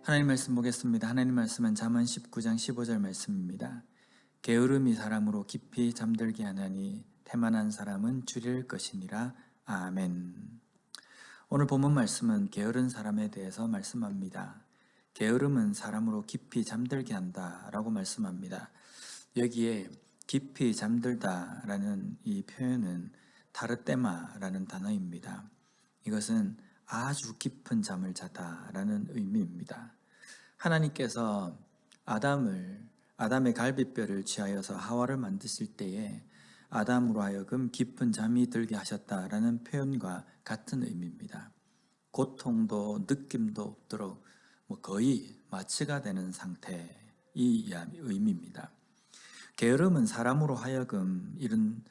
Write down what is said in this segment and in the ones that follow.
하나님 말씀 보겠습니다. 하나님 말씀은 잠언 19장 15절 말씀입니다. 게으름이 사람으로 깊이 잠들게 하나니 태만한 사람은 줄일 것이니라. 아멘. 오늘 본문 말씀은 게으른 사람에 대해서 말씀합니다. 게으름은 사람으로 깊이 잠들게 한다라고 말씀합니다. 여기에 깊이 잠들다라는 이 표현은 타르테마라는 단어입니다. 이것은 아주 깊은 잠을 자다라는 의미입니다. 하나님께서 아담의 갈비뼈를 취하여서 하와를 만드실 때에 아담으로 하여금 깊은 잠이 들게 하셨다라는 표현과 같은 의미입니다. 고통도 느낌도 없도록 거의 마취가 되는 상태, 이 의미입니다. 게으름은 사람으로 하여금 이런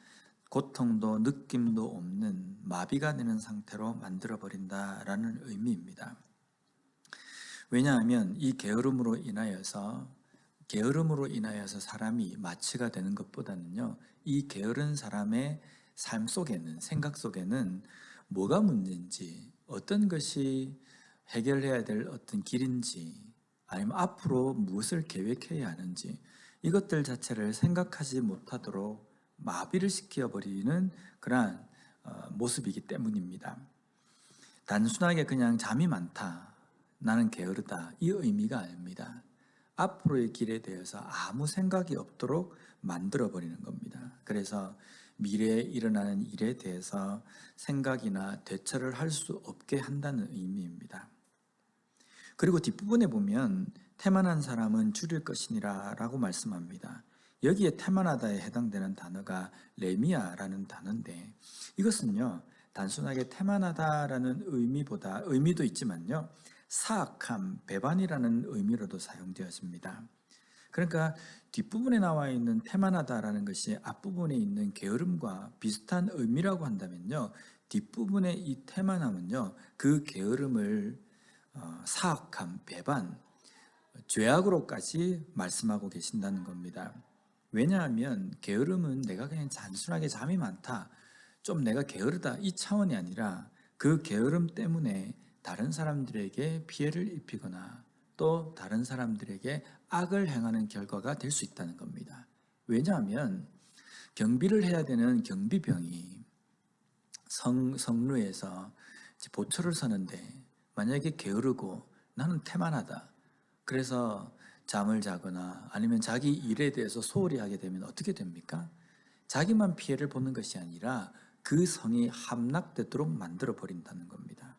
고통도 느낌도 없는 마비가 되는 상태로 만들어버린다라는 의미입니다. 왜냐하면 이 게으름으로 인하여서 사람이 마취가 되는 것보다는요, 이 게으른 사람의 삶 속에는, 생각 속에는 뭐가 문제인지, 어떤 것이 해결해야 될 어떤 길인지, 아니면 앞으로 무엇을 계획해야 하는지, 이것들 자체를 생각하지 못하도록 마비를 시켜버리는 그러한 모습이기 때문입니다. 단순하게 그냥 잠이 많다, 나는 게으르다, 이 의미가 아닙니다. 앞으로의 길에 대해서 아무 생각이 없도록 만들어버리는 겁니다. 그래서 미래에 일어나는 일에 대해서 생각이나 대처를 할 수 없게 한다는 의미입니다. 그리고 뒷부분에 보면 태만한 사람은 줄일 것이니라 라고 말씀합니다. 여기에 태만하다에 해당되는 단어가 레미아라는 단어인데, 이것은요 단순하게 태만하다라는 의미도 있지만요, 사악함, 배반이라는 의미로도 사용되었습니다. 그러니까 뒷부분에 나와 있는 태만하다라는 것이 앞부분에 있는 게으름과 비슷한 의미라고 한다면요, 뒷부분의 이 태만함은요, 그 게으름을 사악함, 배반, 죄악으로까지 말씀하고 계신다는 겁니다. 왜냐하면 게으름은 내가 그냥 단순하게 잠이 많다, 좀 내가 게으르다, 이 차원이 아니라 그 게으름 때문에 다른 사람들에게 피해를 입히거나 또 다른 사람들에게 악을 행하는 결과가 될 수 있다는 겁니다. 왜냐하면 경비를 해야 되는 경비병이 성루에서 보초를 서는데 만약에 게으르고 나는 태만하다, 그래서 잠을 자거나 아니면 자기 일에 대해서 소홀히 하게 되면 어떻게 됩니까? 자기만 피해를 보는 것이 아니라 그 성이 함락되도록 만들어 버린다는 겁니다.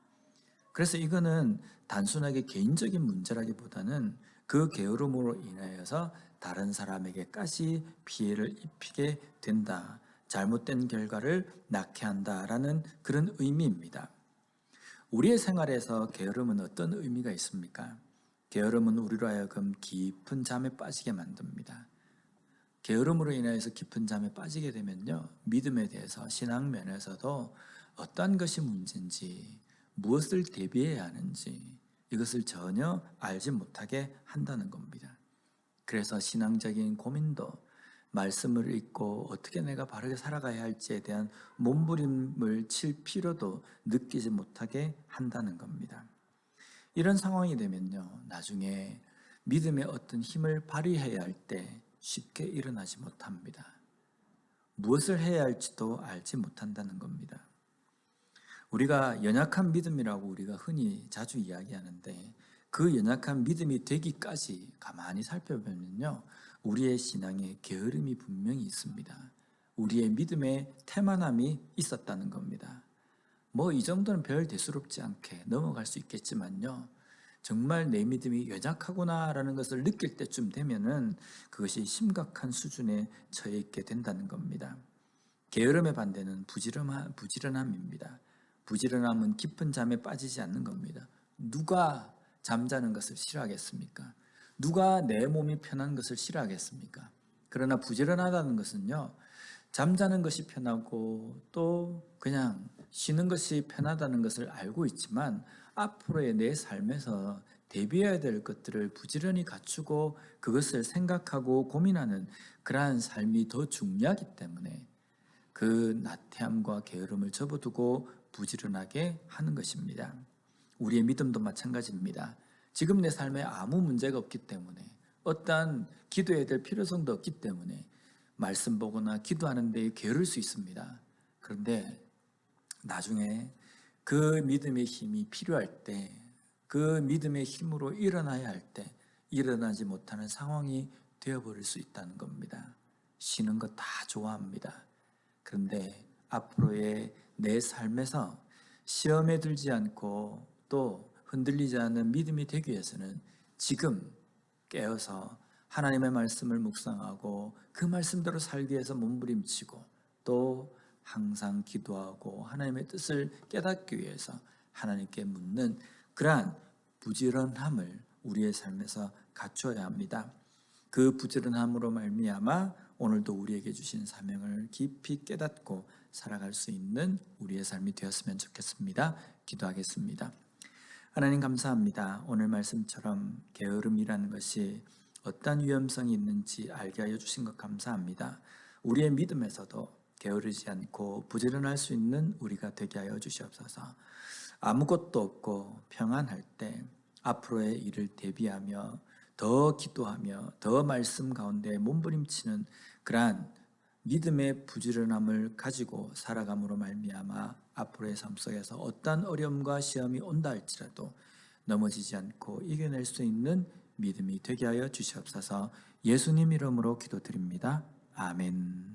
그래서 이거는 단순하게 개인적인 문제라기보다는 그 게으름으로 인하여서 다른 사람에게까지 피해를 입히게 된다, 잘못된 결과를 낳게 한다라는 그런 의미입니다. 우리의 생활에서 게으름은 어떤 의미가 있습니까? 게으름은 우리로 하여금 깊은 잠에 빠지게 만듭니다. 게으름으로 인해서 깊은 잠에 빠지게 되면요, 믿음에 대해서 신앙 면에서도 어떤 것이 문제인지, 무엇을 대비해야 하는지 이것을 전혀 알지 못하게 한다는 겁니다. 그래서 신앙적인 고민도, 말씀을 읽고 어떻게 내가 바르게 살아가야 할지에 대한 몸부림을 칠 필요도 느끼지 못하게 한다는 겁니다. 이런 상황이 되면요, 나중에 믿음의 어떤 힘을 발휘해야 할 때 쉽게 일어나지 못합니다. 무엇을 해야 할지도 알지 못한다는 겁니다. 우리가 연약한 믿음이라고 우리가 흔히 자주 이야기하는데, 그 연약한 믿음이 되기까지 가만히 살펴보면요, 우리의 신앙에 게으름이 분명히 있습니다. 우리의 믿음에 태만함이 있었다는 겁니다. 이 정도는 별 대수롭지 않게 넘어갈 수 있겠지만요, 정말 내 믿음이 연약하구나라는 것을 느낄 때쯤 되면은 그것이 심각한 수준에 처해 있게 된다는 겁니다. 게으름의 반대는 부지런함입니다. 부지런함은 깊은 잠에 빠지지 않는 겁니다. 누가 잠자는 것을 싫어하겠습니까? 누가 내 몸이 편한 것을 싫어하겠습니까? 그러나 부지런하다는 것은요, 잠자는 것이 편하고 또 그냥 쉬는 것이 편하다는 것을 알고 있지만 앞으로의 내 삶에서 대비해야 될 것들을 부지런히 갖추고 그것을 생각하고 고민하는 그러한 삶이 더 중요하기 때문에 그 나태함과 게으름을 접어두고 부지런하게 하는 것입니다. 우리의 믿음도 마찬가지입니다. 지금 내 삶에 아무 문제가 없기 때문에, 어떠한 기도해야 될 필요성도 없기 때문에 말씀 보거나 기도하는 데 게으를 수 있습니다. 그런데 나중에 그 믿음의 힘이 필요할 때, 그 믿음의 힘으로 일어나야 할 때 일어나지 못하는 상황이 되어버릴 수 있다는 겁니다. 쉬는 거 다 좋아합니다. 그런데 앞으로의 내 삶에서 시험에 들지 않고 또 흔들리지 않는 믿음이 되기 위해서는 지금 깨어서 하나님의 말씀을 묵상하고 그 말씀대로 살기 위해서 몸부림치고, 또 항상 기도하고 하나님의 뜻을 깨닫기 위해서 하나님께 묻는 그러한 부지런함을 우리의 삶에서 갖춰야 합니다. 그 부지런함으로 말미암아 오늘도 우리에게 주신 사명을 깊이 깨닫고 살아갈 수 있는 우리의 삶이 되었으면 좋겠습니다. 기도하겠습니다. 하나님 감사합니다. 오늘 말씀처럼 게으름이라는 것이 어떤 위험성이 있는지 알게 하여 주신 것 감사합니다. 우리의 믿음에서도 게으르지 않고 부지런할 수 있는 우리가 되게 하여 주시옵소서. 아무것도 없고 평안할 때 앞으로의 일을 대비하며 더 기도하며 더 말씀 가운데 몸부림치는 그러한 믿음의 부지런함을 가지고 살아감으로 말미암아 앞으로의 삶 속에서 어떠한 어려움과 시험이 온다 할지라도 넘어지지 않고 이겨낼 수 있는 믿음이 되게 하여 주시옵소서. 예수님 이름으로 기도드립니다. 아멘.